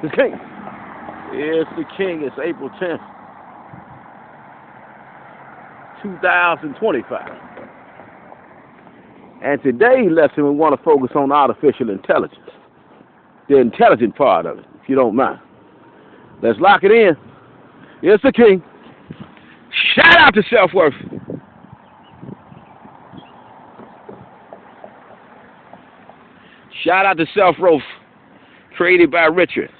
The king. It's the king. It's April 10th, 2025. And today's lesson, we want to focus on artificial intelligence. The intelligent part of it, if you don't mind. Let's lock it in. It's the king. Shout out to Self-Worth. Shout out to Self-Worth, created by Richard.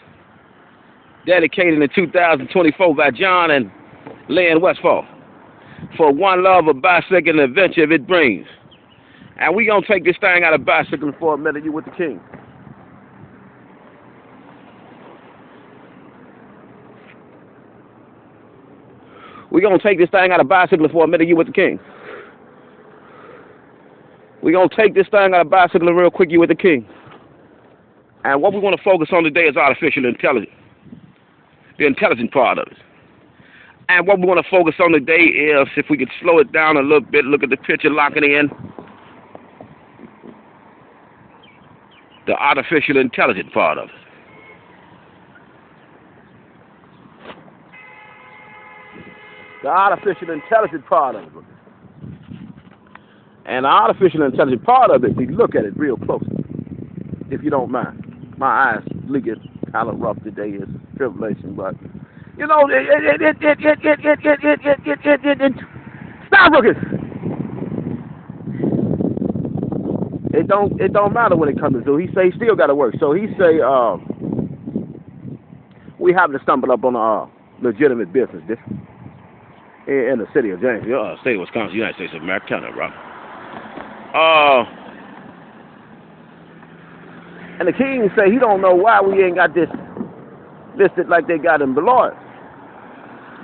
Dedicated in 2024 by John and Lynn Westfall. For one love, a bicycle, and adventure it brings. And we going to take this thing out of bicycle for a minute. You with the king. We're going to take this thing out of bicycle for a minute. You with the king. We're going to take this thing out of bicycle real quick. You with the king. And what we want to focus on today is artificial intelligence. The intelligent part of it. And what we want to focus on today is, if we could slow it down a little bit, look at the picture, lock it in. The artificial intelligent part of it. The artificial intelligent part of it. And the artificial intelligent part of it, we look at it real closely, if you don't mind. My eyes leaking kind of rough today, is tribulation, but you know, stop looking. It don't matter when it comes to do. He say he still got to work. So he say we happen to stumble up on a legitimate business in the city of Janesville, state of Wisconsin, United States of America, right? And the king say he don't know why we ain't got this listed like they got in Beloit,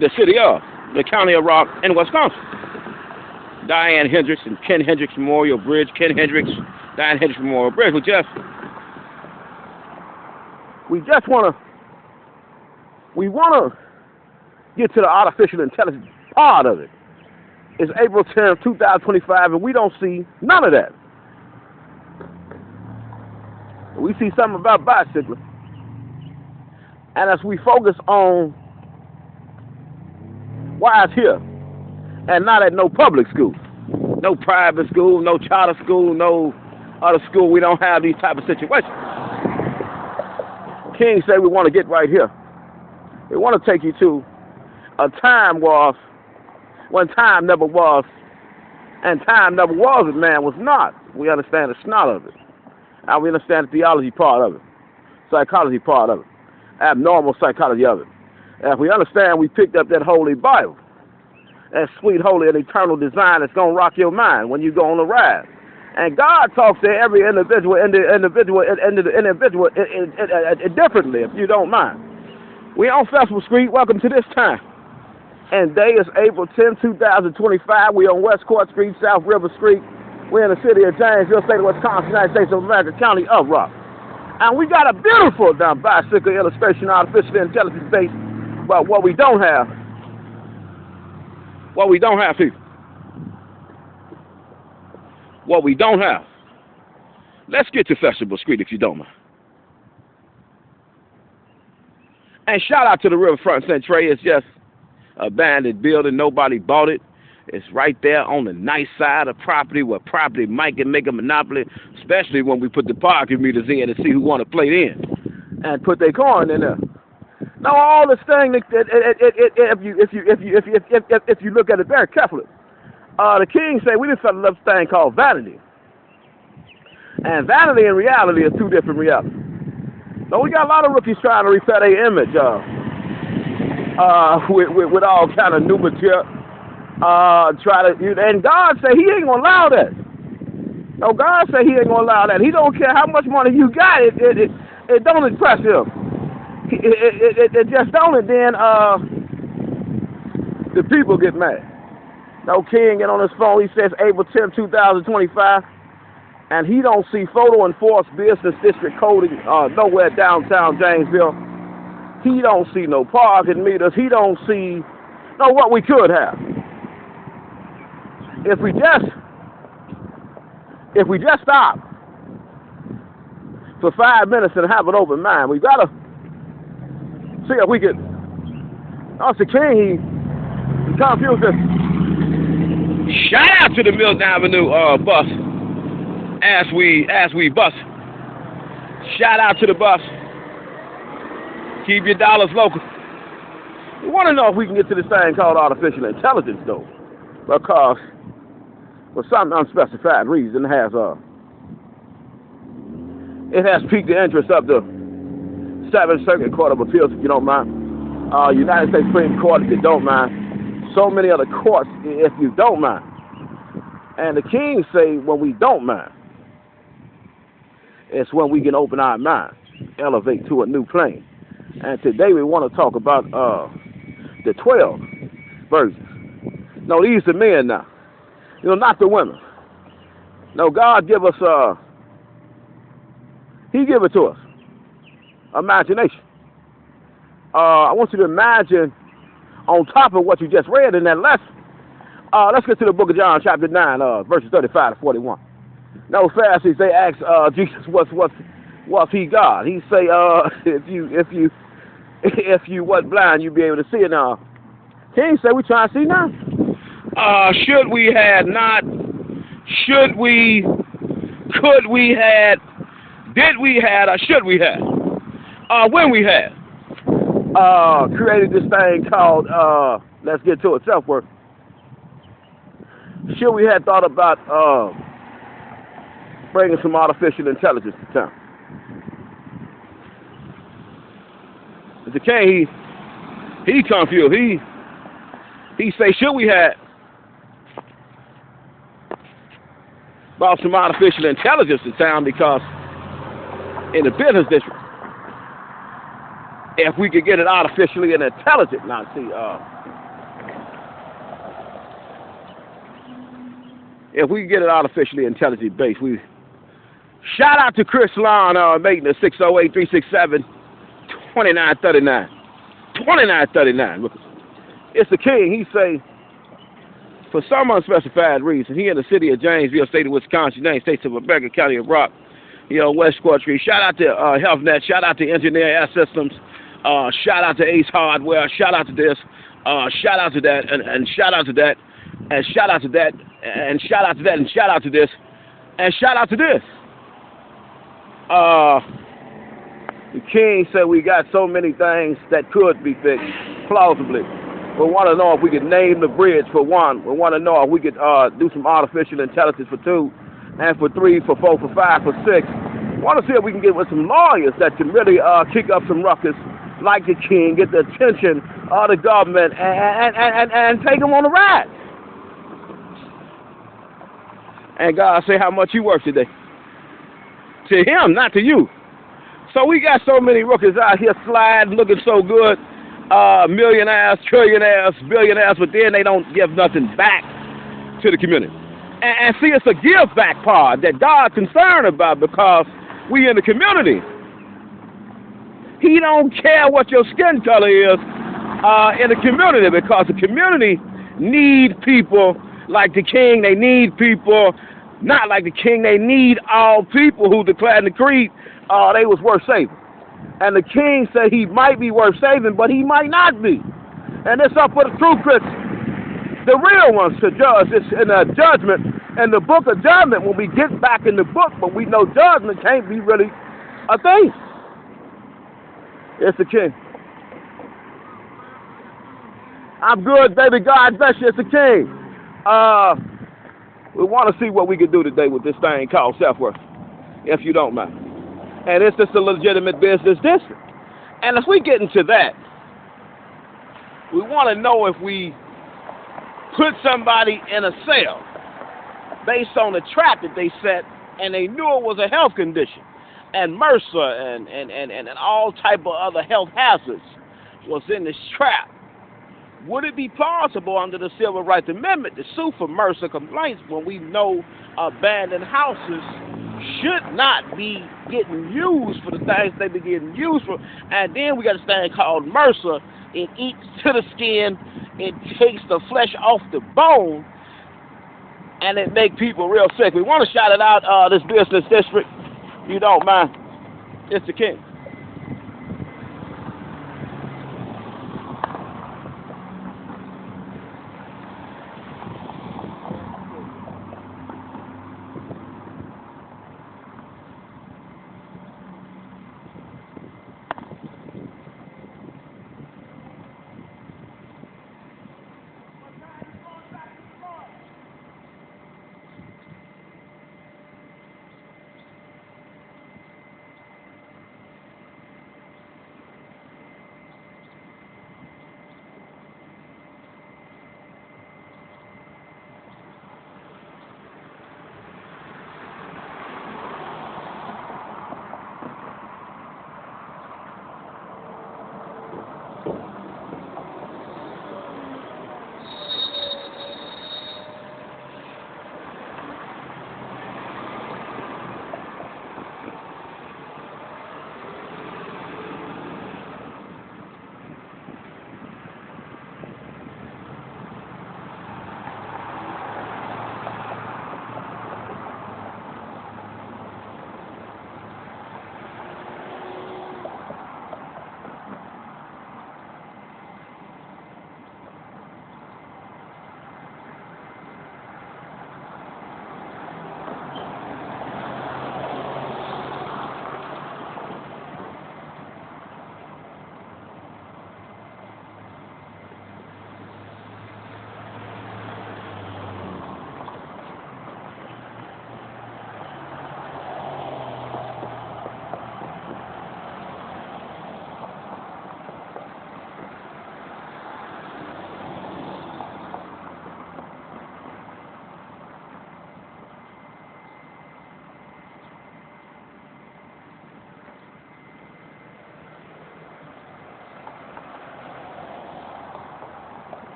the city of, the county of Rock in Wisconsin. Diane Hendricks and Ken Hendricks Memorial Bridge. Ken Hendricks, Diane Hendricks Memorial Bridge. We want to get to the artificial intelligence part of it. It's April 10th, 2025, and we don't see none of that. We see something about bicycling. And as we focus on why it's here, and not at no public school, no private school, no charter school, no other school, we don't have these type of situations. King said we want to get right here. We want to take you to a time when time never was, and time never was and man was not. We understand the snot of it. And we understand the theology part of it, psychology part of it, abnormal psychology of it. And if we understand, we picked up that Holy Bible, that sweet, holy, and eternal design that's going to rock your mind when you go on a ride. And God talks to every individual differently, if you don't mind. We on Festival Street. Welcome to this time. And day is April 10, 2025. We on West Court Street, South River Street. We're in the city of Janesville, state of Wisconsin, United States of America, county of Rock. And we got a beautiful bicycle illustration, artificial intelligence based, but what we don't have, people. What we don't have. Let's get to Festival Street, if you don't mind. And shout out to the Riverfront Centre. It's just abandoned building. Nobody bought it. It's right there on the nice side of property where property might can make a monopoly, especially when we put the parking meters in and see who want to play in and put their coin in there. Now all this thing, if you look at it very carefully, the king said we just fell in love with this thing called vanity, and vanity and reality are two different realities. So we got a lot of rookies trying to reset their image with all kind of new material. And God said he ain't gonna allow that. No, God said he ain't gonna allow that. He don't care how much money you got. It don't impress him. It just don't. And then the people get mad. No, king get on his phone. He says April 10, 2025, and he don't see photo enforced business district coding nowhere downtown Janesville. He don't see no parking meters. He don't see what we could have. If we just stop for 5 minutes and have an open mind, we gotta See if we can. That's the king. He confused us. Shout out to the Milton Avenue bus as we bus. Shout out to the bus. Keep your dollars local. We want to know if we can get to this thing called artificial intelligence, though, because for some unspecified reason it has piqued the interest of the 7th Circuit Court of Appeals, if you don't mind. United States Supreme Court, if you don't mind. So many other courts, if you don't mind. And the kings say, when we don't mind, it's when we can open our minds, elevate to a new plane. And today we want to talk about the 12 virgins. No, these are men now. You know, not the women. No, God give us, He give it to us. Imagination. I want you to imagine on top of what you just read in that lesson. Let's get to the book of John, chapter 9, verses 35 to 41. No, Pharisees, they asked Jesus, was he God? He say, if you wasn't blind, you'd be able to see it now. King say, we trying to see now. Should we had not? Should we? Could we had? Did we had? Or should we had? When we had? Created this thing called, let's get to it, self-worth. Should we had thought about bringing some artificial intelligence to town? The king, he confused. He say, should we had brought some artificial intelligence to town, because in the business district, if we could get it artificially and intelligent, now see, if we could get it artificially intelligent based, we shout out to Chris Lawn, maintenance 608-367-2939. 2939. Look, it's the king. He say, for some unspecified reason, he in the city of Janesville, state of Wisconsin, United States of America, County of Rock, West Court Street. Shout out to HealthNet. Shout out to Engineer Air Systems. Shout out to Ace Hardware. Shout out to this. Shout out to that. And shout out to that. And shout out to that. And shout out to that. And shout out to this. And shout out to this. The king said we got so many things that could be fixed plausibly. We want to know if we could name the bridge for one. We want to know if we could do some artificial intelligence for 2, and for 3, for 4, for 5, for 6. We want to see if we can get with some lawyers that can really kick up some ruckus like the king, get the attention of the government, and take them on a ride. And God say how much you worth today. To him, not to you. So we got so many rookies out here sliding, looking so good. Millionaires, trillionaires, billionaires, but then they don't give nothing back to the community. And see, it's a give back part that God's concerned about, because we in the community. He don't care what your skin color is in the community, because the community need people like the king. They need people not like the king. They need all people who declared in the creed they was worth saving. And the king said he might be worth saving, but he might not be. And it's up for the true Christians, the real ones, to judge. It's in a judgment, in the book of judgment, when we get back in the book, but we know judgment can't be really a thing. It's the king. I'm good, baby. God bless you. It's the king. We want to see what we can do today with this thing called self-worth, if you don't mind. And it's just a legitimate business district. And if we get into that, we want to know if we put somebody in a cell based on the trap that they set, and they knew it was a health condition, and MRSA and all type of other health hazards was in this trap. Would it be plausible under the Civil Rights Amendment to sue for MRSA complaints when we know abandoned houses should not be getting used for the things they be getting used for? And then we got this thing called MRSA. It eats to the skin, it takes the flesh off the bone, and it make people real sick. We want to shout it out, this business district. You don't mind. It's the king.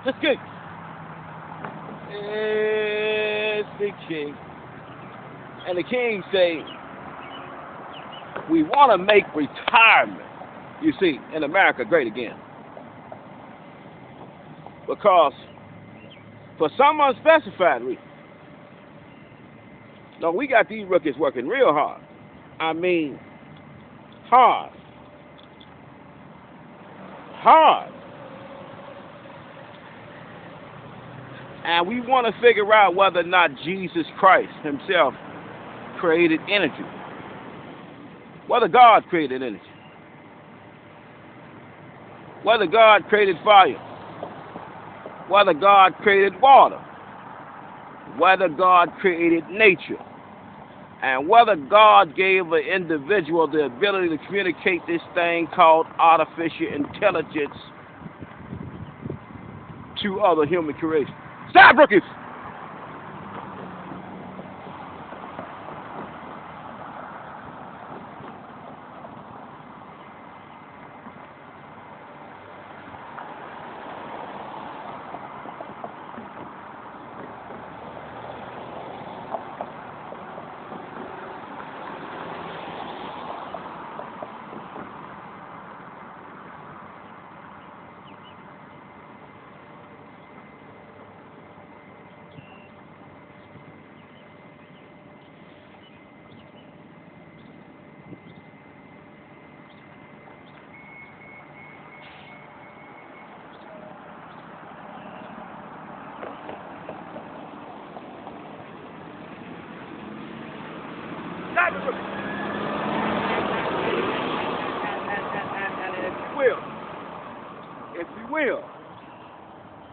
Just King. It's the King. And the King say, we want to make retirement, you see, in America great again. Because for some unspecified reason, no, we got these rookies working real hard. I mean, hard. Hard. And we want to figure out whether or not Jesus Christ himself created energy. Whether God created energy. Whether God created fire. Whether God created water. Whether God created nature. And whether God gave an individual the ability to communicate this thing called artificial intelligence to other human creation. Stop, rookies!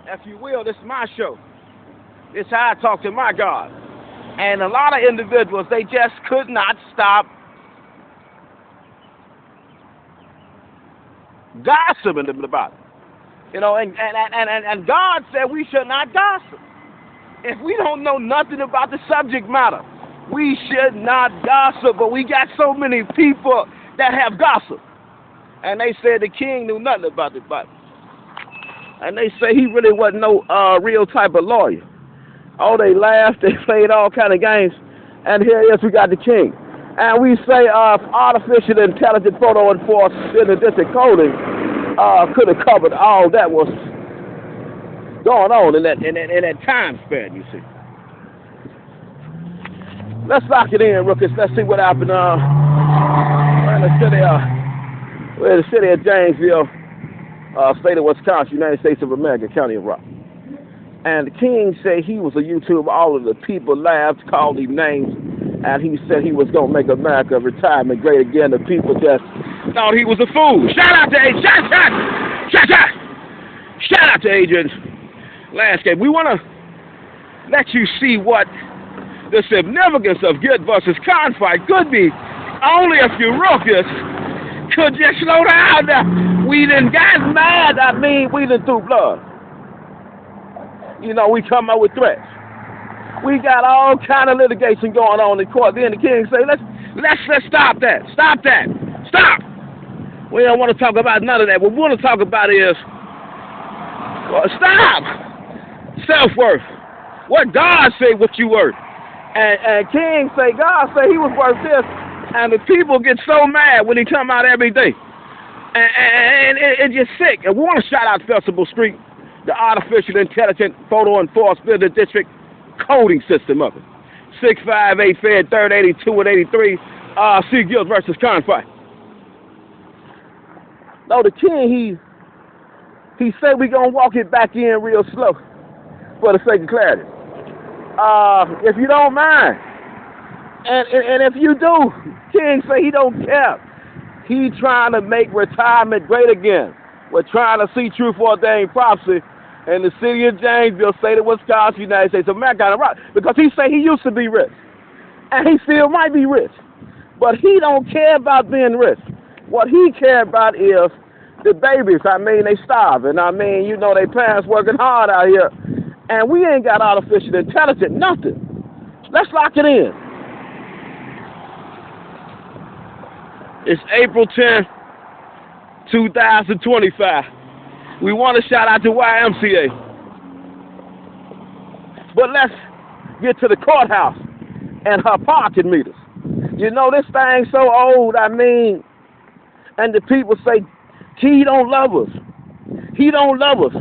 If you will, this is my show. This is how I talk to my God. And a lot of individuals, they just could not stop gossiping about it. You know, and God said we should not gossip. If we don't know nothing about the subject matter, we should not gossip. But we got so many people that have gossip. And they said the king knew nothing about the Bible. And they say he really wasn't no real type of lawyer. Oh, they laughed, they played all kind of games. And here it is, we got the king. And we say artificial intelligence photo enforced district coding could have covered all that was going on in that time span, you see. Let's lock it in, rookies. Let's see what happened. We're in the city of Janesville, state of Wisconsin, United States of America, county of Rock. And the king said he was a YouTuber. All of the people laughed, called him names, and he said he was going to make America retirement great again. The people just thought he was a fool. Shout out to Adrian. Shout out to Adrian Landscape. We want to let you see what the significance of good versus conflict could be. Only if you rookies could just slow down. We done got mad. I mean, we done threw blood. You know, we come up with threats. We got all kind of litigation going on in court. Then the king say, let's stop that. Stop that. Stop. We don't want to talk about none of that. What we want to talk about is, well, stop. Self-worth. What God say what you worth. And king say, God say he was worth this. And the people get so mad when he come out every day. And it's just sick. And we want to shout out Festival Street, the artificial intelligent photo enforcement district coding system of it. 658 Fed 3rd 82 and 83. C. Gills versus Conflict. No, the king, he said we gonna walk it back in real slow for the sake of clarity. If you don't mind, and if you do, king say he don't care. He trying to make retirement great again. We're trying to see truth ordained prophecy in the city of Janesville, state of Wisconsin, United States of America. Because he say he used to be rich. And he still might be rich. But he don't care about being rich. What he care about is the babies. I mean, they starving. I mean, you know, they parents working hard out here. And we ain't got artificial intelligence, nothing. Let's lock it in. It's April 10th, 2025. We want to shout out to YMCA. But let's get to the courthouse and her parking meters. You know, this thing's so old, I mean, and the people say, he don't love us. He don't love us.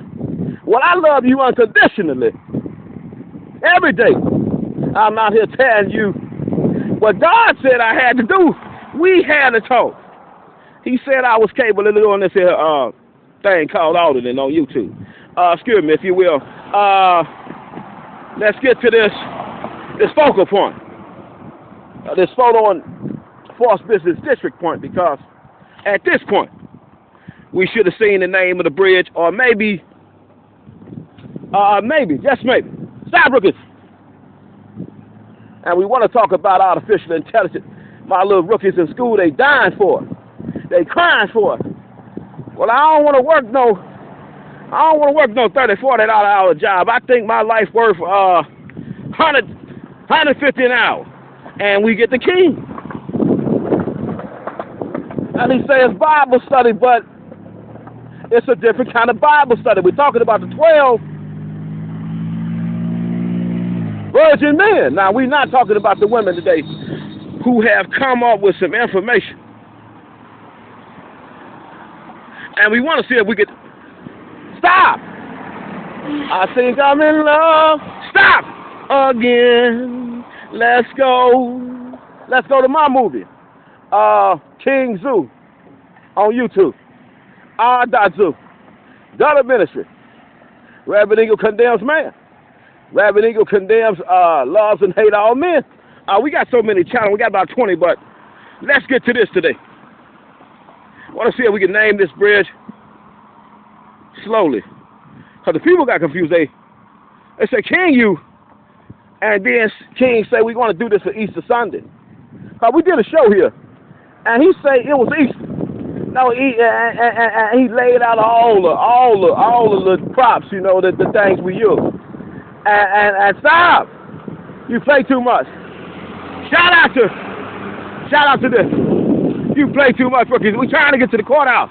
Well, I love you unconditionally. Every day. I'm out here telling you what God said I had to do. We had to talk. He said I was capable of doing this here thing called auditing on YouTube. Excuse me, if you will. Let's get to this focal point. This photo on Force Business District point, because at this point, we should have seen the name of the bridge, or maybe, just maybe, stop rookies. And we want to talk about artificial intelligence. My little rookies in school, they dying for it. They crying for it. Well, I don't want to work no $30, $40 job. I think my life worth $150 an hour. And we get the king. And he says Bible study, but it's a different kind of Bible study. We're talking about the 12 virgin men. Now, we're not talking about the women today who have come up with some information. And we want to see if we could stop. I think I'm in love. Stop again. Let's go. Let's go to my movie. King Zoo on YouTube. R.Zoo. Daughter Ministry. Reverend Eagle condemns man. Reverend Eagle condemns loves and hate all men. We got so many channels. We got about 20, but let's get to this today. I want to see if we can name this bridge slowly. Because the people got confused. They say, King, you. And then King say, we're going to do this for Easter Sunday. We did a show here. And he say it was Easter. No, he laid out all of the props, you know, the things we use. And stop. You play too much. Shout out to this. You play too much, rookies. We're trying to get to the courthouse.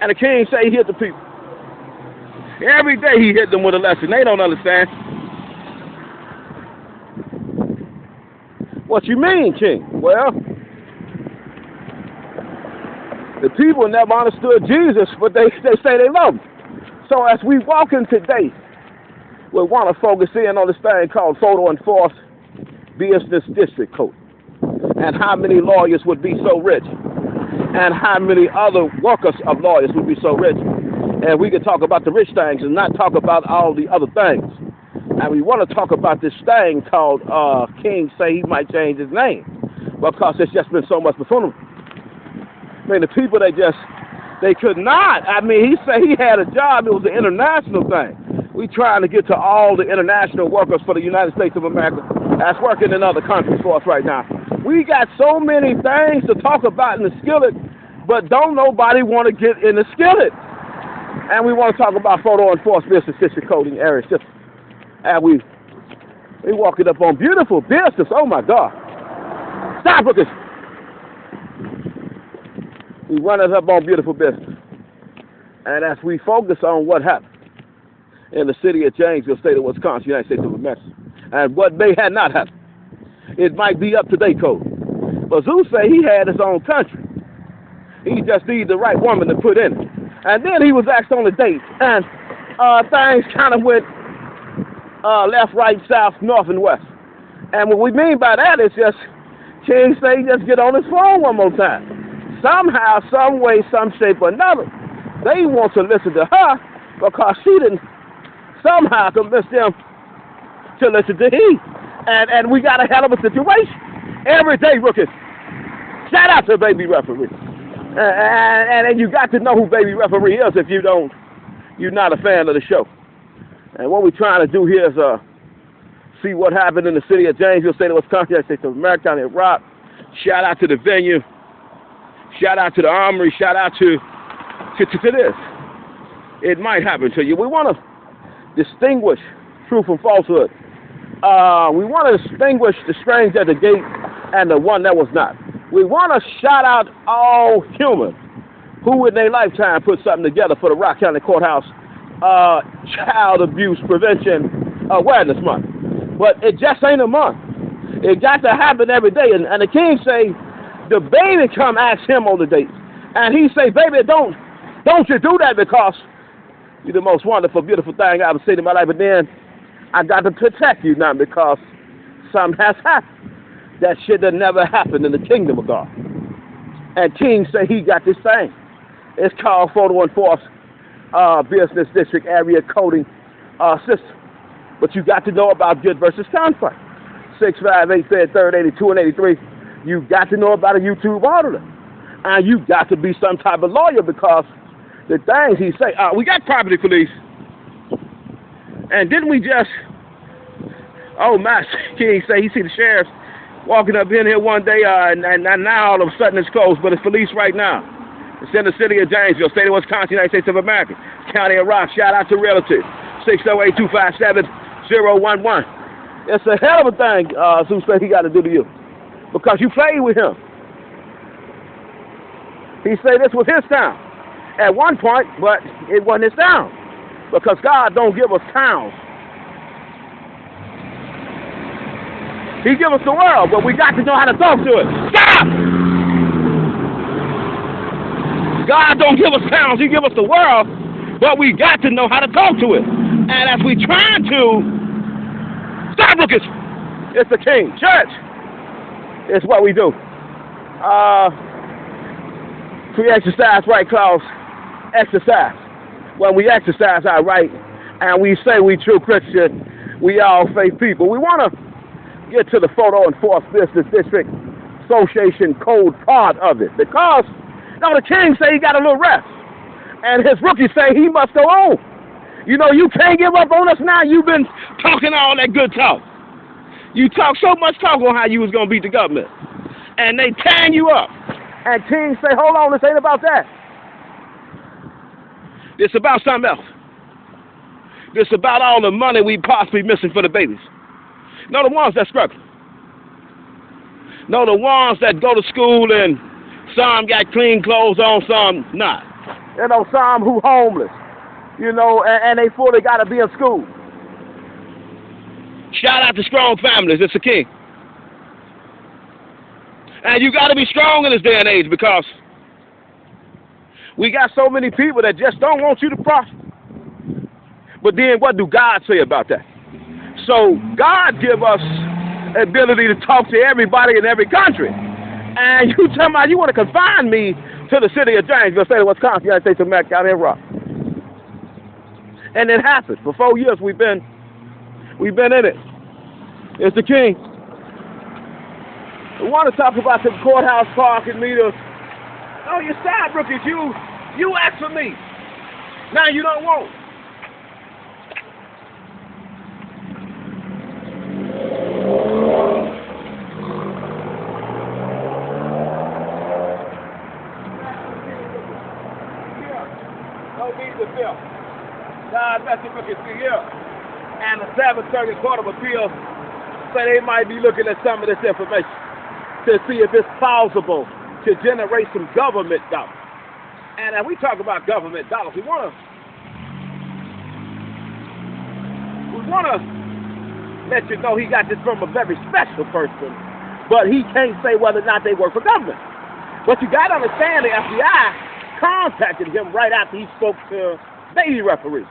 And the king say he hit the people. Every day he hit them with a lesson. They don't understand. What you mean, king? Well, the people never understood Jesus, but they say they love him. So as we walk in today, we want to focus in on this thing called Photo Enforced Business District Code. And how many lawyers would be so rich, and how many other workers of lawyers would be so rich. And we can talk about the rich things and not talk about all the other things. And we want to talk about this thing called King say he might change his name, because it's just been so much buffoonery. I mean, the people, they could not. I mean, he said he had a job. It was an international thing. We trying to get to all the international workers for the United States of America that's working in other countries for us right now. We got so many things to talk about in the skillet, but don't nobody want to get in the skillet. And we want to talk about Photo Enforced Business District Coding areas. And we walking up on beautiful business. Oh my God. Stop with this. We running up on beautiful business. And as we focus on what happened in the city of Janesville, state of Wisconsin, United States of America, and what may have not happened, it might be up to date code. But Zeus said he had his own country. He just needed the right woman to put in it. And then he was asked on a date, and things kind of went left, right, south, north, and west. And what we mean by that is just King say just get on his phone one more time. Somehow, some way, some shape or another, they want to listen to her because she didn't somehow convince them to listen to he. And we got a hell of a situation. Every day, rookies. Shout out to Baby Referee. And you got to know who Baby Referee is if you're not a fan of the show. And what we're trying to do here is see what happened in the city of Janesville, state of Wisconsin, United States of America, County of Rock. Shout out to the venue. Shout out to the Armory. Shout out to this. It might happen to you. We want to distinguish truth from falsehood. We want to distinguish the stranger at the gate and the one that was not. We want to shout out all humans who in their lifetime put something together for the Rock County Courthouse Child Abuse Prevention Awareness Month. But it just ain't a month. It got to happen every day. And the king say, the baby come ask him on the date. And he say, baby, don't you do that because you're the most wonderful, beautiful thing I've ever seen in my life. But then I got to protect you now because something has happened. That shit that never happened in the kingdom of God. And king say he got this thing. It's called Photo Enforced Business District Area Coding System. But you got to know about good versus contract. 658 said 3rd, 82 and 83. You got to know about a YouTube auditor. And you got to be some type of lawyer because the things he say, we got property police. And didn't we just, Master King say he see the sheriff walking up in here one day and now all of a sudden it's closed, but it's police right now. It's in the city of Janesville, state of Wisconsin, United States of America, county of Rock. Shout out to Realty, 608-257-011. It's a hell of a thing, Zeus said he got to do to you because you played with him. He said this was his town at one point, but it wasn't his town because God don't give us towns. He give us the world, but we got to know how to talk to it. Stop! God don't give us towns, he give us the world, but we got to know how to talk to it. And as we try to, stop looking, it's the king. Church, it's what we do. We exercise right, Klaus. Exercise. When we exercise our right, and we say we true Christian, we all faith people. We want to get to the Photo Enforced Business District Association code part of it because the king say he got a little rest and his rookie say he must go on. You know, you can't give up on us now. You've been talking all that good talk. You talk so much talk on how you was going to beat the government and they tearing you up. And king say, hold on, this ain't about that. It's about something else. It's about all the money we possibly missing for the babies. No, the ones that struggle. No, the ones that go to school and some got clean clothes on, some not. You know, some who homeless. You know, and they fully got to be in school. Shout out to strong families. It's the king. And you got to be strong in this day and age because we got so many people that just don't want you to prosper. But then what do God say about that? So God give us ability to talk to everybody in every country. And you tell me you want to confine me to the city of Janesville, state of Wisconsin, United States of America, county of Rock. And it happened. For 4 years we've been in it. It's the king. We want to talk about the courthouse parking meters. Oh, you side rookies, you asked for me. Now you don't want. God bless the rookies here. And the Sabbath Circuit Court of Appeals say they might be looking at some of this information to see if it's plausible to generate some government dollars. And as we talk about government dollars, we want to let you know he got this from a very special person, but he can't say whether or not they work for government. But you got to understand the FBI contacted him right after he spoke to baby referees.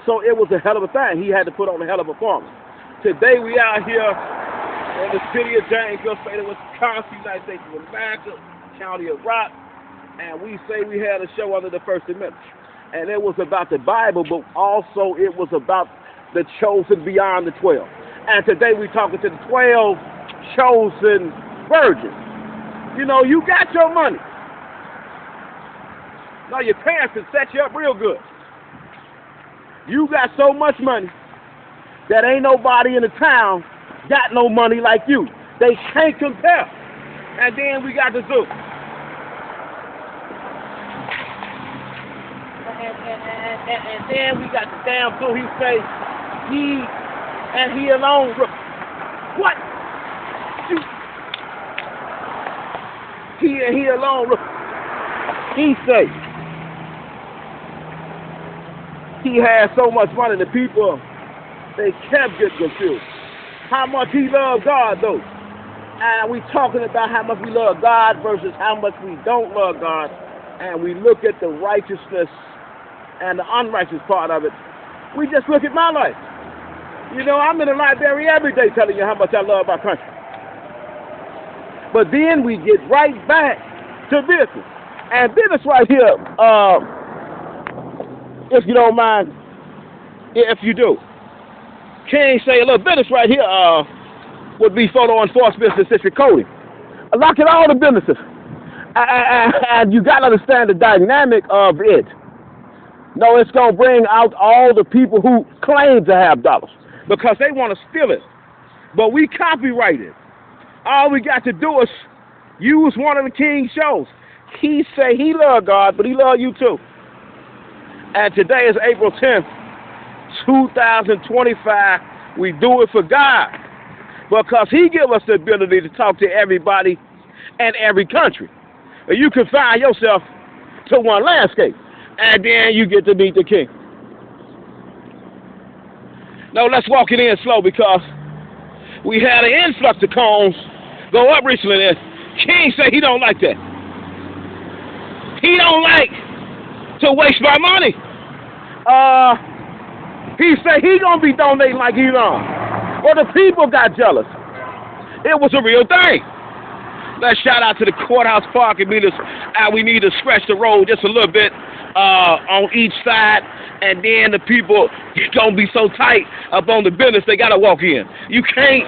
So it was a hell of a thing. He had to put on a hell of a performance. Today we out here in the city of Janesville, state of Wisconsin, United States of America, county of Rock, and we say we had a show under the First Amendment. And it was about the Bible, but also it was about the chosen beyond the 12. And today we're talking to the 12 chosen virgins. You know, you got your money. Now your parents can set you up real good. You got so much money that ain't nobody in the town got no money like you. They can't compare. And then we got the zoo. And then we got the damn zoo. He say he alone. What? He alone. He say he had so much money, the people, they kept getting confused. How much he loved God, though. And we talking about how much we love God versus how much we don't love God. And we look at the righteousness and the unrighteous part of it. We just look at my life. You know, I'm in the library every day telling you how much I love our country. But then we get right back to business. And business right here, if you don't mind, if you do. King say a little business right here would be photo enforcement business district coding. Lock at all the businesses. And you got to understand the dynamic of it. No, it's going to bring out all the people who claim to have dollars because they want to steal it. But we copyright it. All we got to do is use one of the King's shows. He say he love God, but he love you too. And today is April 10th, 2025. We do it for God because he give us the ability to talk to everybody and every country. You confine yourself to one landscape, and then you get to meet the King. Now let's walk it in slow because we had an influx of cones go up recently. And King say he don't like that. He don't like to waste my money. He say he gonna be donating like Elon. Well, the people got jealous. It was a real thing. Let's shout out to the courthouse parking meters. We need to scratch the road just a little bit on each side, and then the people gonna be so tight up on the business they gotta walk in. You can't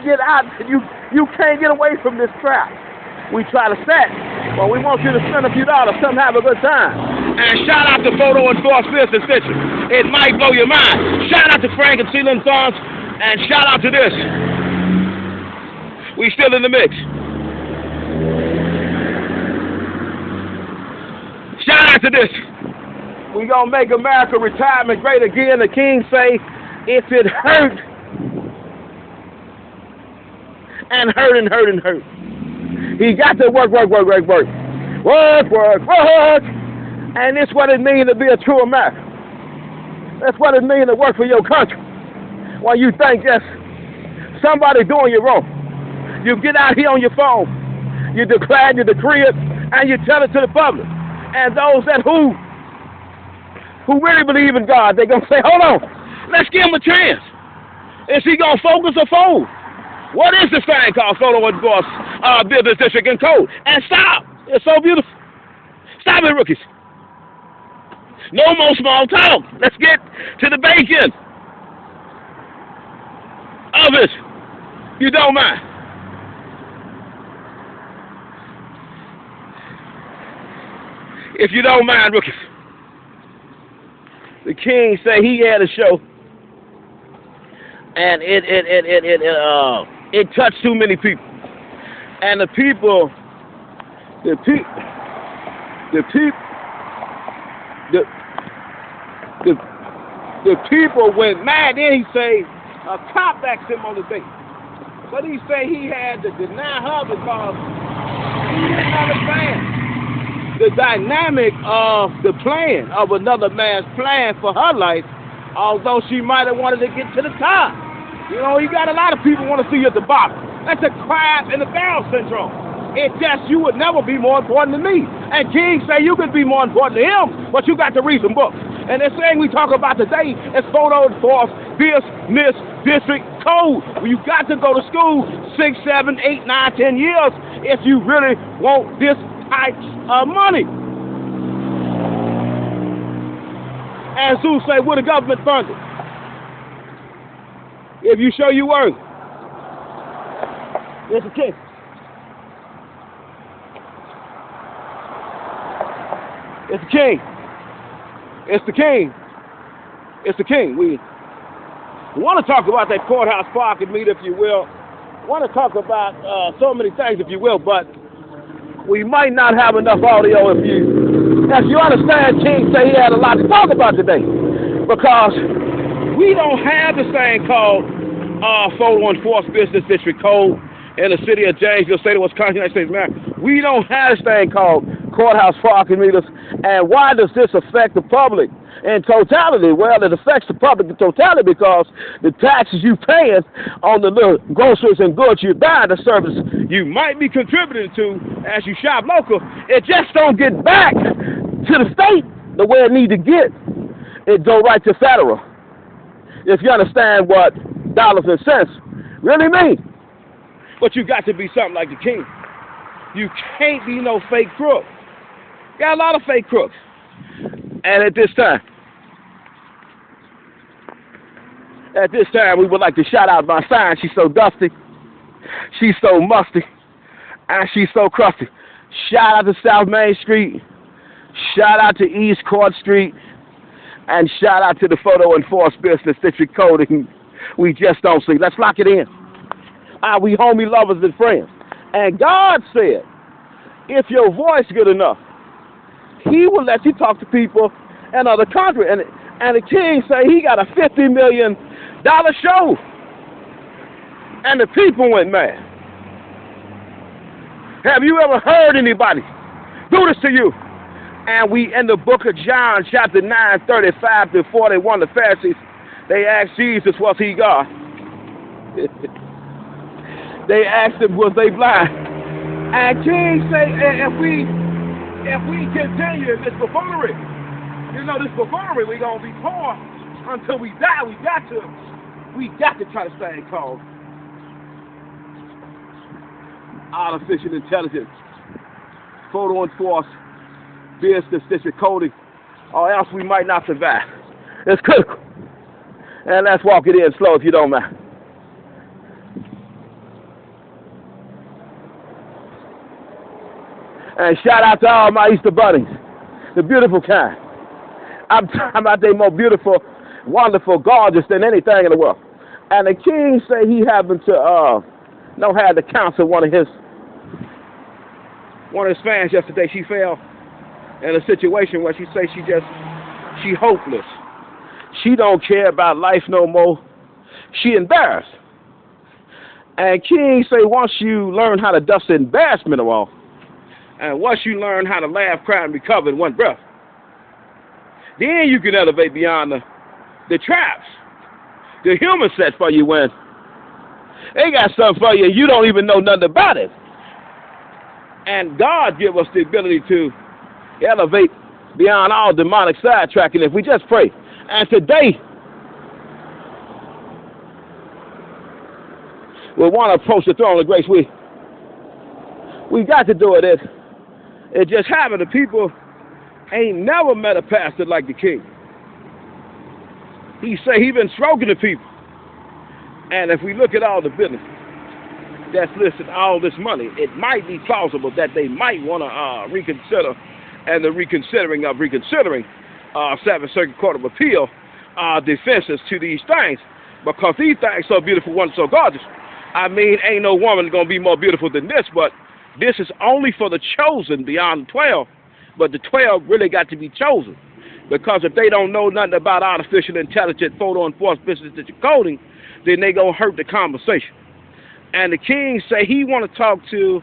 get out. You can't get away from this trap. We try to set, but we want you to spend a few dollars, come have a good time. And shout out to Photo Enforcement Business District. It might blow your mind. Shout out to Frank and Sealand Farms, and shout out to this. We still in the mix. Shout out to this. We gonna make America retirement great again. The King say, if it hurt, and hurt and hurt and hurt. He got to work. Work. And that's what it means to be a true American. That's what it means to work for your country. When you think that's somebody doing you wrong. You get out here on your phone, you declare, you decree it, and you tell it to the public. And those that who really believe in God, they're going to say, hold on, let's give him a chance. Is he going to focus or fold? What is this thing called Photo Enforcement Business District and Code? And stop. It's so beautiful. Stop it, rookies. No more small talk. Let's get to the bacon of it. You don't mind. If you don't mind, rookies. The King say he had a show, and it touched too many people. And the people went mad. Then he say a cop asked him on the date, but he say he had to deny her because he didn't understand the dynamic of the plan of another man's plan for her life, although she might have wanted to get to the top. You know, you got a lot of people want to see you at the bottom. That's a crab in the barrel syndrome. It's just you would never be more important than me. And King say you could be more important than him, but you got to read some books. And this thing we talk about today is Photo Enforcement Business District Code. You got to go to school 6, 7, 8, 9, 10 years if you really want this type of money. And Zeus say, will the government fund it? If you show you worth. It's the King. It's the King. It's the King. It's the King. We want to talk about that courthouse parking meter, if you will. Want to talk about so many things, if you will, but we might not have enough audio if you understand. King say he had a lot to talk about today because we don't have this thing called Photo Enforcement Business District Code in the city of Janesville, state of Wisconsin, United States of America. We don't have this thing called courthouse parking meters. And why does this affect the public in totality? Well, it affects the public in totality because the taxes you paying on the little groceries and goods you buy, the service you might be contributing to as you shop local, it just don't get back to the state the way it need to get. It go right to federal. If you understand what dollars and cents really mean. But you got to be something like the king. You can't be no fake crook. Got a lot of fake crooks. And at this time, we would like to shout out my sign. She's so dusty, she's so musty, and she's so crusty. Shout out to South Main Street. Shout out to East Court Street. And shout out to the Photo Enforced Business District Coding. We just don't see. Let's lock it in. We homie lovers and friends. And God said, if your voice good enough, he will let you talk to people in other countries. And the king say he got a $50 million show. And the people went mad. Have you ever heard anybody do this to you? And we in the book of John, chapter 9, 35 to 41, the Pharisees, they asked Jesus, was he God? They asked him, was they blind? And King say, if we continue this buffoonery, this buffoonery, we're going to be poor until we die. We got to try to stay called artificial intelligence, photo enforced business district coding, or else we might not survive. It's critical. And let's walk it in slow if you don't mind. And shout out to all my Easter bunnies, the beautiful kind. I'm talking about they more beautiful, wonderful, gorgeous than anything in the world. And the king say he happened to had to counsel one of his fans yesterday. She fell in a situation where she say she hopeless. She don't care about life no more. She embarrassed. And King say once you learn how to dust the embarrassment off, and once you learn how to laugh, cry, and recover in one breath, then you can elevate beyond the traps. The human set for you when they got something for you and you don't even know nothing about it. And God give us the ability to elevate beyond all demonic sidetracking if we just pray. And today, we want to approach the throne of grace. We got to do it. It just happened. The people ain't never met a pastor like the king. He say he been stroking the people. And if we look at all the business that's listed, all this money, it might be plausible that they might want to reconsider, and the reconsidering of Seventh Circuit Court of Appeal defenses to these things, because these things so beautiful, one so gorgeous. I mean, ain't no woman gonna be more beautiful than this, but this is only for the chosen beyond the 12. But the 12 really got to be chosen, because if they don't know nothing about artificial intelligence, photo enforced business district coding, then they gonna hurt the conversation. And the king say he want to talk to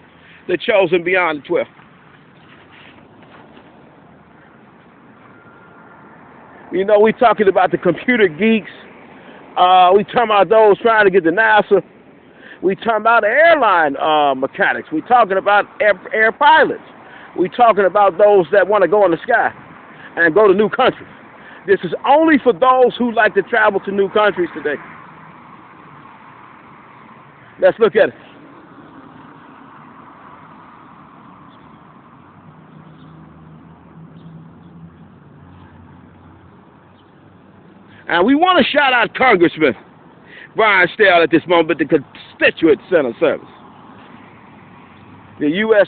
the chosen beyond the 12. We talking about the computer geeks. We talking about those trying to get to NASA. We talking about airline mechanics. We talking about air pilots. We talking about those that want to go in the sky and go to new countries. This is only for those who like to travel to new countries today. Let's look at it. And we want to shout out Congressman Brian Stahel at this moment, the constituent center service, the U.S.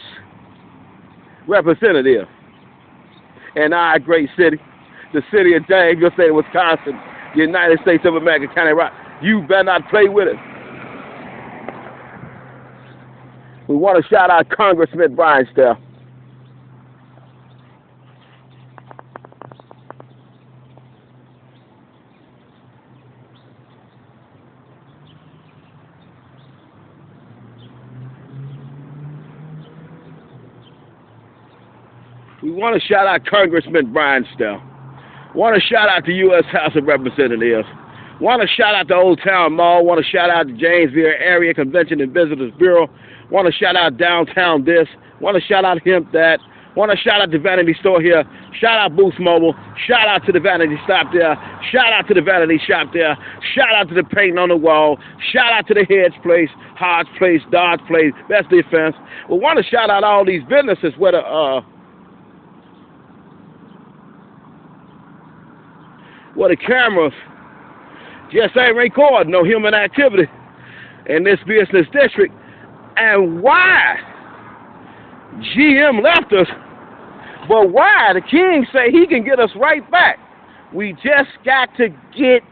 representative in our great city, the city of Janesville, state of Wisconsin, the United States of America, County Rock. You better not play with it. We want to shout out Congressman Brian Stahel. We want to shout out Congressman Brian Stell. Want to shout out the U.S. House of Representatives. Want to shout out the Old Town Mall. Want to shout out the Janesville Area Convention and Visitors Bureau. Want to shout out Downtown This. Want to shout out Hemp That. Want to shout out the Vanity Store here. Shout out Boost Mobile. Shout out to the Vanity Stop there. Shout out to the Vanity Shop there. Shout out to the Painting on the Wall. Shout out to the Hedge Place, Hodge Place, Dodge Place, Best Defense. We want to shout out all these businesses where the cameras just ain't recording no human activity in this business district. And why GM left us, but why the king say he can get us right back. We just got to get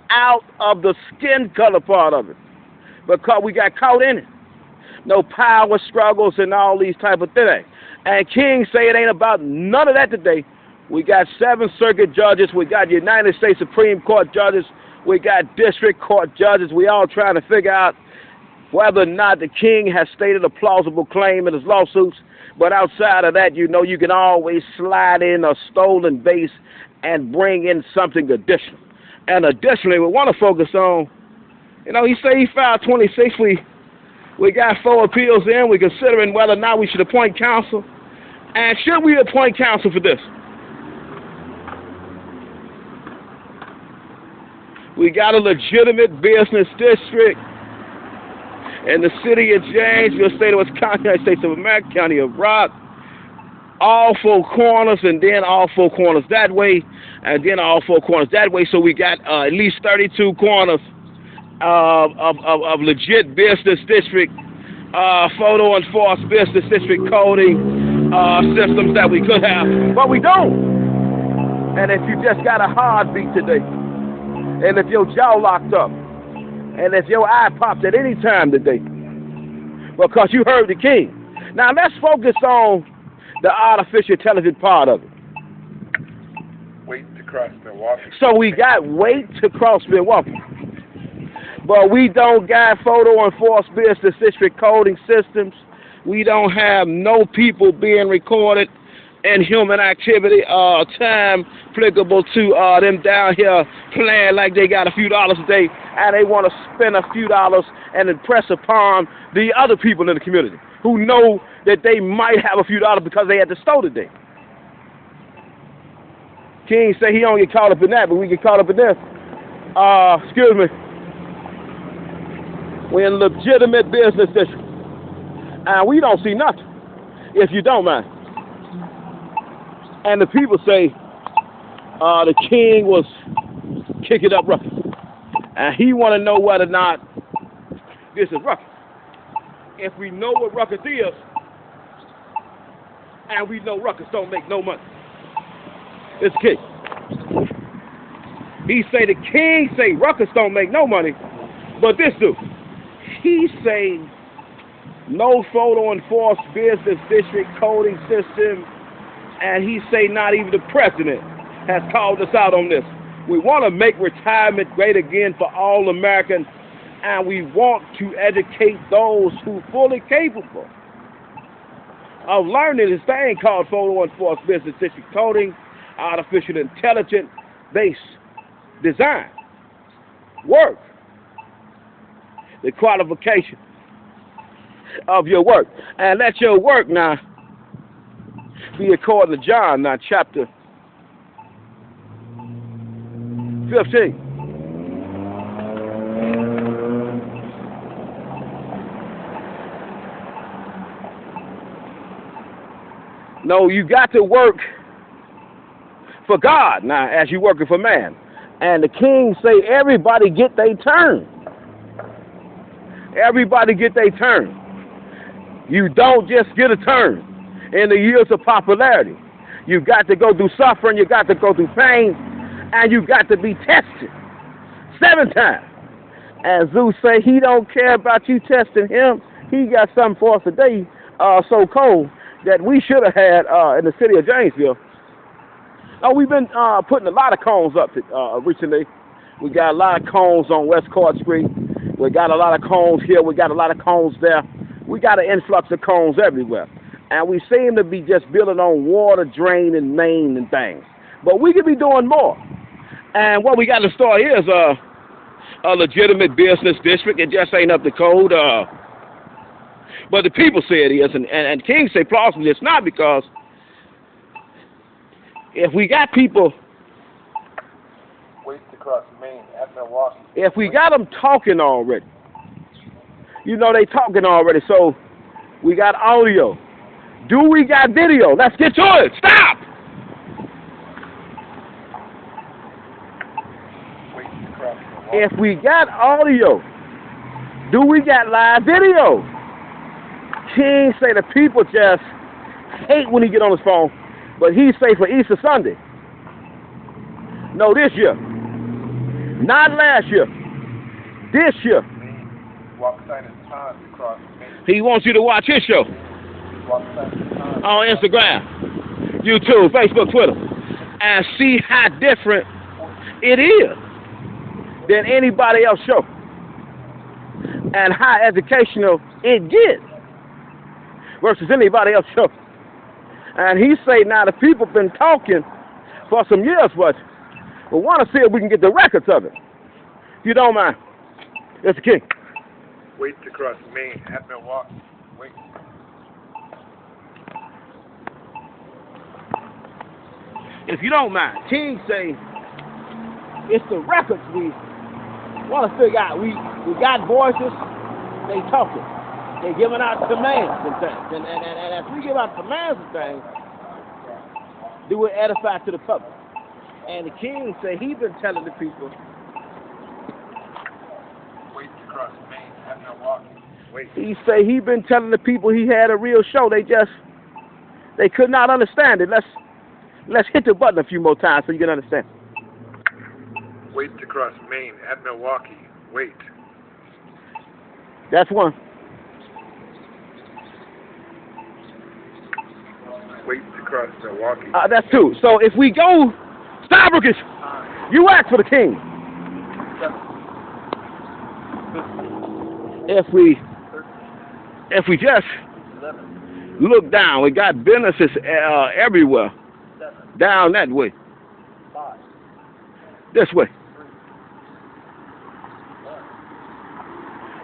out of the skin color part of it because we got caught in it. No power struggles and all these type of things. And King say it ain't about none of that today. We got 7th Circuit judges. We got United States Supreme Court judges. We got district court judges. We all trying to figure out whether or not the king has stated a plausible claim in his lawsuits. But outside of that, you know, you can always slide in a stolen base and bring in something additional. And additionally, we want to focus on, you know, he say he filed 26. We got 4 appeals in. We're considering whether or not we should appoint counsel. And should we appoint counsel for this? We got a legitimate business district in the city of Janesville, state of Wisconsin, United States of America, county of Rock. All 4 corners, and then all 4 corners that way, and then all 4 corners that way. So we got at least 32 corners of legit business district, photo enforced business district coding systems that we could have, but we don't. And if you just got a heartbeat today, and if your jaw locked up, and if your eye popped at any time today, because you heard the king. Now let's focus on the artificial intelligence part of it. Wait to cross Milwaukee. So we got wait to cross Milwaukee. But we don't got photo enforced business district coding systems. We don't have no people being recorded in human activity time applicable to them down here playing like they got a few dollars a day and they want to spend a few dollars and impress upon the other people in the community who know that they might have a few dollars because they at the store today. King say he don't get caught up in that, but we get caught up in this. Excuse me. We're in legitimate business district. And we don't see nothing, if you don't mind. And the people say the king was kicking up Ruckus. And he want to know whether or not this is Ruckus. If we know what Ruckus is, and we know Ruckus don't make no money, it's king. He say the king say Ruckus don't make no money, but this dude, he say no photo enforced business district coding system, and he say not even the president has called us out on this. We want to make retirement great again for all Americans, and we want to educate those who fully capable of learning this thing called photo enforced business district coding, artificial intelligence based design, work, the qualification of your work. And let your work now be according to John, now chapter 15. No, you got to work for God now as you're working for man. And the king say everybody get their turn. Everybody get their turn. You don't just get a turn in the years of popularity. You got to go through suffering, you got to go through pain, and you got to be tested 7 times. And Zeus say he don't care about you testing him. He got something for us today so cold that we should have had in the city of Janesville. We've been putting a lot of cones up recently. We got a lot of cones on West Court Street. We got a lot of cones here. We got a lot of cones there. We got an influx of cones everywhere. And we seem to be just building on water, drain, and main and things. But we could be doing more. And what we got to start here is a legitimate business district. It just ain't up to code. But the people say it is, and King say plausibly it's not, because if we got people, Wait to cross Main at Milwaukee. if we got them talking already, you know they talking already, so we got audio. Do we got video? Let's get to it. Stop! Wait to cross Milwaukee. If we got audio, do we got live video? King say the people just hate when he get on his phone, but he say for Easter Sunday. No, this year. Not last year. This year. Walk sign is time to cross Main. He wants you to watch his show Walk sign is time. on Instagram, YouTube, Facebook, Twitter, and see how different it is than anybody else's show, and how educational it gets versus anybody else's show. And he say now the people been talking for some years, but we want to see if we can get the records of it. If you don't mind, it's the King. Wait to cross Main at Milwaukee. Wait. If you don't mind, King say it's the records we want to figure out. We got voices, they talking. They giving out commands and things. And as we give out commands and things, do it edify to the public. And the King say he been telling the people, Wait to cross Main at Milwaukee. Wait. he say he been telling the people he had a real show. They could not understand it. Let's hit the button a few more times so you can understand. Wait to cross Main at Milwaukee. Wait. That's one. Wait to cross Milwaukee. That's two. So if we go, stop, Rookies. You act for the King. If we just look down, we got businesses everywhere. Down that way. This way.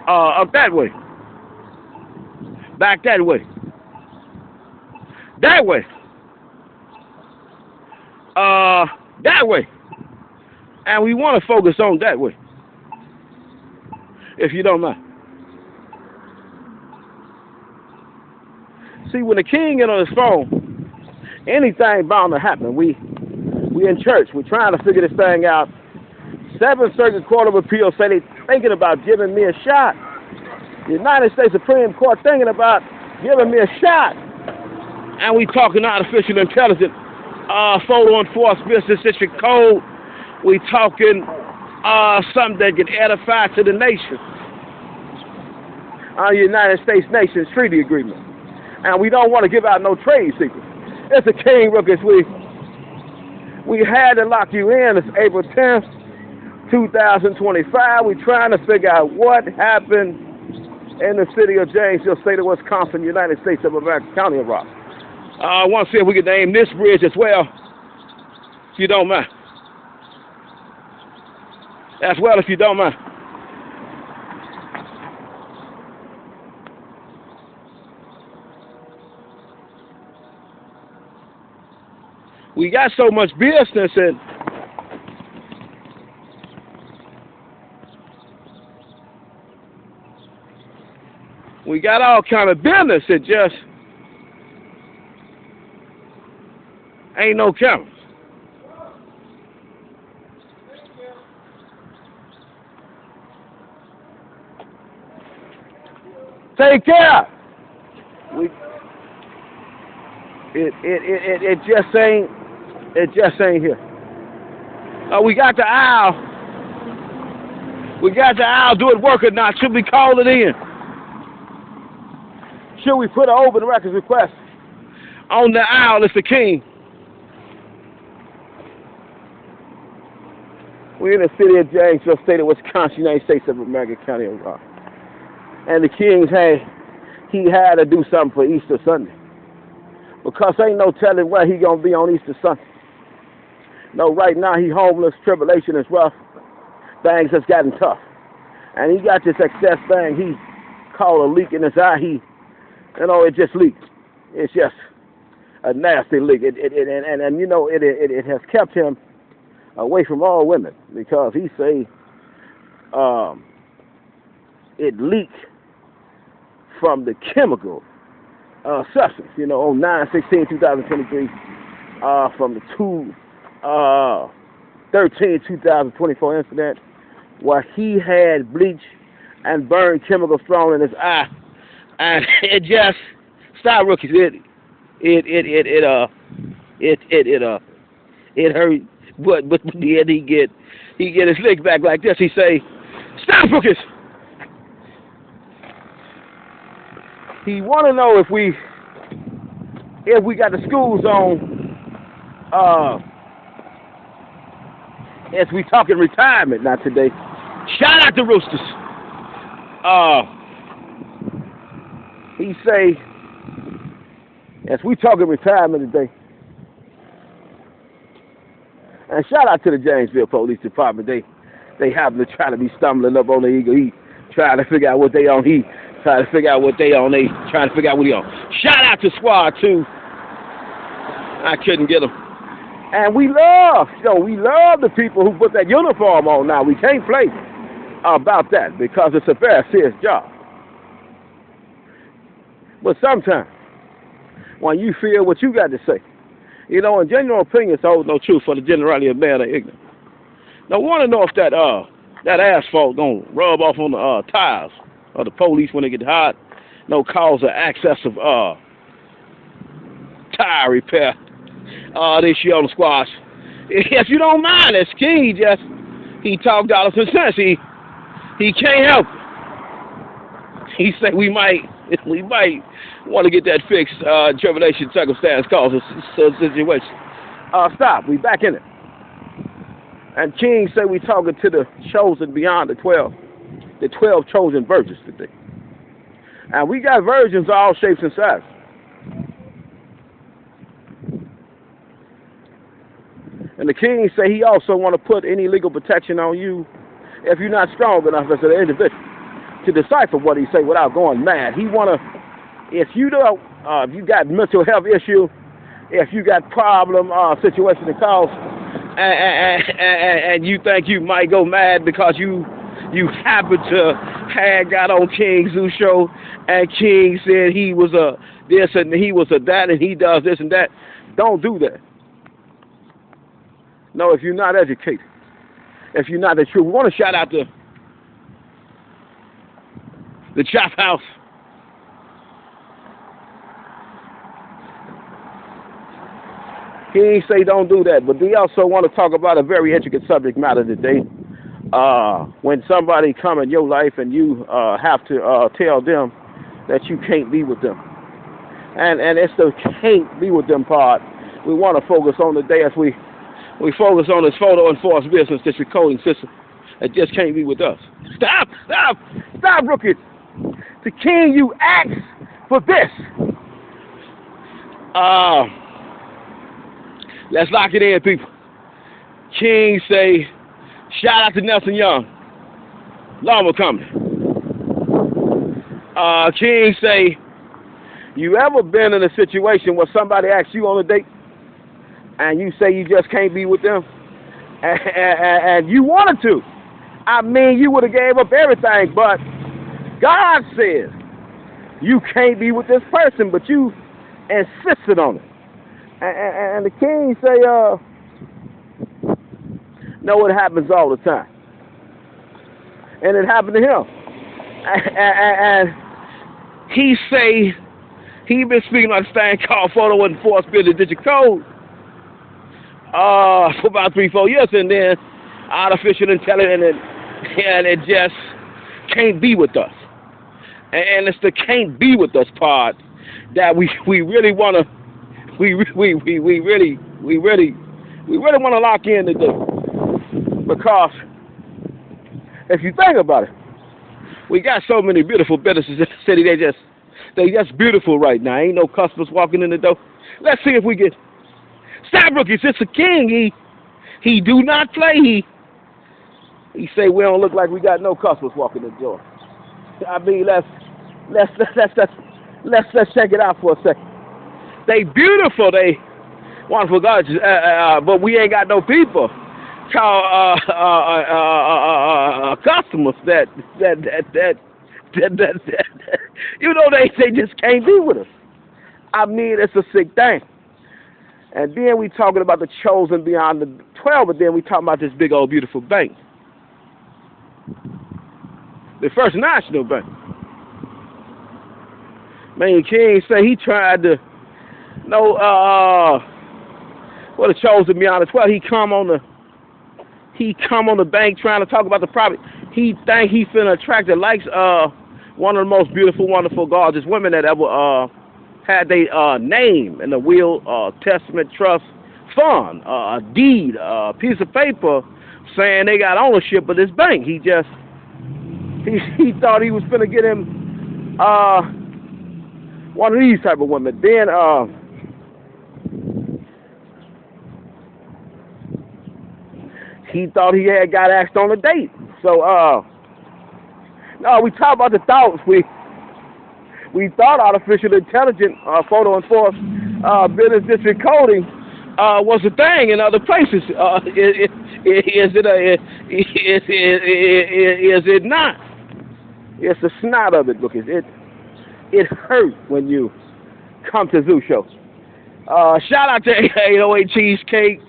Up that way. Back that way. That way. That way. And we want to focus on that way. If you don't mind. See, when the King get on his phone, anything bound to happen. We in church. We're trying to figure this thing out. 7th Circuit Court of Appeal say they thinking about giving me a shot. The United States Supreme Court thinking about giving me a shot. And we talking artificial intelligence, photo enforced business district code. We talking something that can edify to the nation. Our United States Nations Treaty Agreement. And we don't want to give out no trade secrets. It's the King, Rookies. We had to lock you in. It's April 10th, 2025. We're trying to figure out what happened in the city of Janesville, state of Wisconsin, United States of America, County of Rock. I want to see if we can name this bridge as well, if you don't mind. As well, if you don't mind. We got so much business and we got all kind of business. It just ain't no cameras. Take care. It just ain't here. We got the aisle. We got the aisle. Do it work or not? Should we call it in? Should we put an open records request on the aisle? It's the King. We're in the city of Janesville, state of Wisconsin, United States of America, County of Rock. And the King, he had to do something for Easter Sunday. because ain't no telling where he gonna be on Easter Sunday. No, right now he homeless, tribulation is rough, things has gotten tough. And he got this excess thing he called a leak in his eye. It just leaked. It's just a nasty leak. It has kept him away from all women because he say it leaked from the chemical substance. On 9/16/2023, from the 2/13/2024 incident, where he had bleach and burned chemicals thrown in his eye, and it just stopped, rookies. It hurt, but then he get his leg back like this. He say, "Stop, rookies." He want to know if we got the schools on. As we talking retirement now today. Shout out to Roosters. He say, as we talking retirement today, and shout out to the Janesville Police Department. They happen to try to be stumbling up on the Eagle. He trying to figure out what they on. He trying to figure out what they on. They trying to figure out what he on. Shout out to Squad 2. I couldn't get him. And we love the people who put that uniform on now. We can't play about that because it's a very serious job. But sometimes, when you feel what you got to say, in genuine opinions hold no truth for the generality of man are ignorant. Now, I want to know if that asphalt gonna rub off on the tires of the police when they get hot, cause an excess of tire repair. This year on the squash. If you don't mind, that's King. He talked dollars and cents. He can't help it. He said we might want to get that fixed. Tribulation circumstance causes a situation. Stop. We back in it. And King said we talking to the chosen beyond the 12 chosen virgins today. And we got virgins of all shapes and sizes. And the King say he also want to put any legal protection on you if you're not strong enough as an individual to decipher what he say without going mad. He want to, if you got mental health issue, if you got problem situation to cause, and you think you might go mad because you happen to have got on King Zoo show and King said he was a this and he was a that and he does this and that, don't do that. No, if you're not educated, if you're not the truth. We want to shout out to the Chop House. He ain't say don't do that, but we also want to talk about a very intricate subject matter today. When somebody come in your life and you have to tell them that you can't be with them. And it's the can't be with them part we want to focus on today as we focus on this photo enforced business, this recording system that just can't be with us. Stop, rookie. The King, you asked for this. Let's lock it in, people. King say, shout out to Nelson Young. Llama coming. King say, you ever been in a situation where somebody asks you on a date and you say you just can't be with them and you wanted to? I mean, you would have gave up everything, but God says you can't be with this person, but you insisted on it. And the King say, no, it happens all the time. And it happened to him. And he say, he been speaking on this thing called photo enforced business digital code for about 3-4 years, and then artificial intelligence, and it just can't be with us. And it's the can't be with us part that we really want to, we really want to lock in today. Because if you think about it, we got so many beautiful businesses in the city. They just beautiful right now. Ain't no customers walking in the door. Let's see if we get. Stop, rookies. It's a king. He do not play. He say we don't look like we got no customers walking the door. I mean, let's check it out for a second. They beautiful, they wonderful gorgeous, but we ain't got no people called customers that you know they just can't be with us. I mean, it's a sick thing. And then we talking about the chosen beyond the 12, but then we talking about this big old beautiful bank, the First National Bank. Man, King say he tried to the chosen beyond the 12. He come on the bank trying to talk about the property. He think he finna attract the likes one of the most beautiful, wonderful, gorgeous women that ever had their name in the will, testament, trust, fund, a deed, a piece of paper saying they got ownership of this bank. He thought he was finna get him one of these type of women. Then he thought he had got asked on a date. So no, we talk about the thoughts. We thought artificial intelligence, photo enforced business district coding was a thing in other places. Is it not? It's the snot of it, because it hurt when you come to Zoo Show. Shout out to 808 Cheesecake.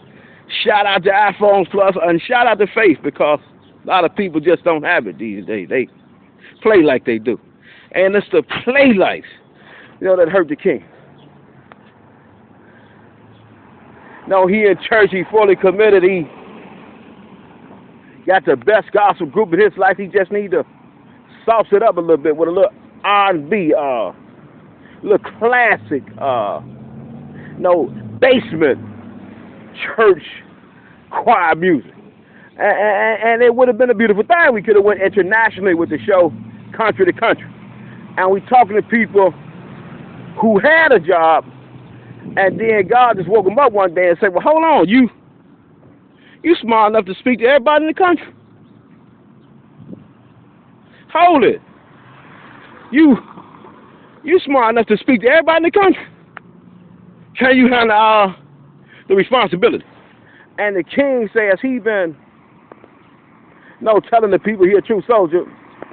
Shout out to iPhones Plus, and shout out to Faith, because a lot of people just don't have it these days. They play like they do. And it's the play life, that hurt the king. No, he in church, he fully committed. He got the best gospel group in his life. He just need to sauce it up a little bit with a little R&B, little classic, basement church choir music. And it would have been a beautiful thing. We could have went internationally with the show, country to country. And we talking to people who had a job, and then God just woke them up one day and said, well, hold on, you smart enough to speak to everybody in the country? Hold it. You smart enough to speak to everybody in the country? Can you handle the responsibility? And the king says he been telling the people he a true soldier.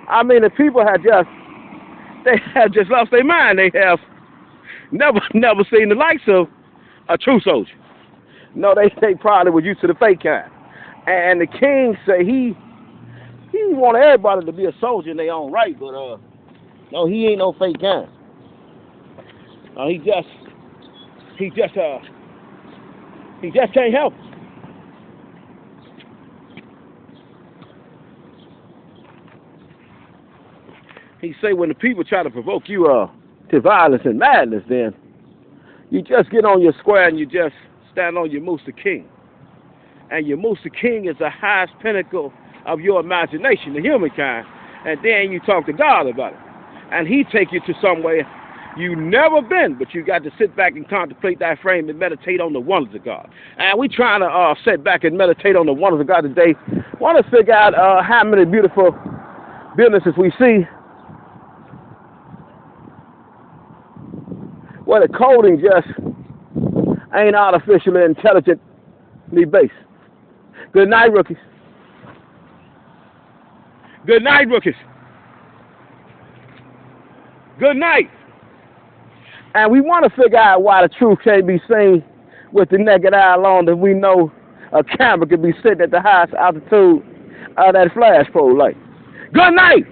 I mean, the people have just lost their mind. They have never seen the likes of a true soldier. No, they probably were used to the fake kind. And the king say he want everybody to be a soldier in their own right, but no, he ain't no fake kind. He just can't help it. He say when the people try to provoke you to violence and madness, then you just get on your square and you just stand on your Mooster King. And your Mooster King is the highest pinnacle of your imagination, the humankind. And then you talk to God about it. And he take you to somewhere you never been, but you got to sit back and contemplate that frame and meditate on the wonders of God. And we trying to sit back and meditate on the wonders of God today. Want to figure out how many beautiful businesses we see where the coding just ain't artificially intelligently based. Good night, rookies. Good night, rookies. Good night. And we want to figure out why the truth can't be seen with the naked eye alone, that we know a camera could be sitting at the highest altitude of that flashpole light. Good night.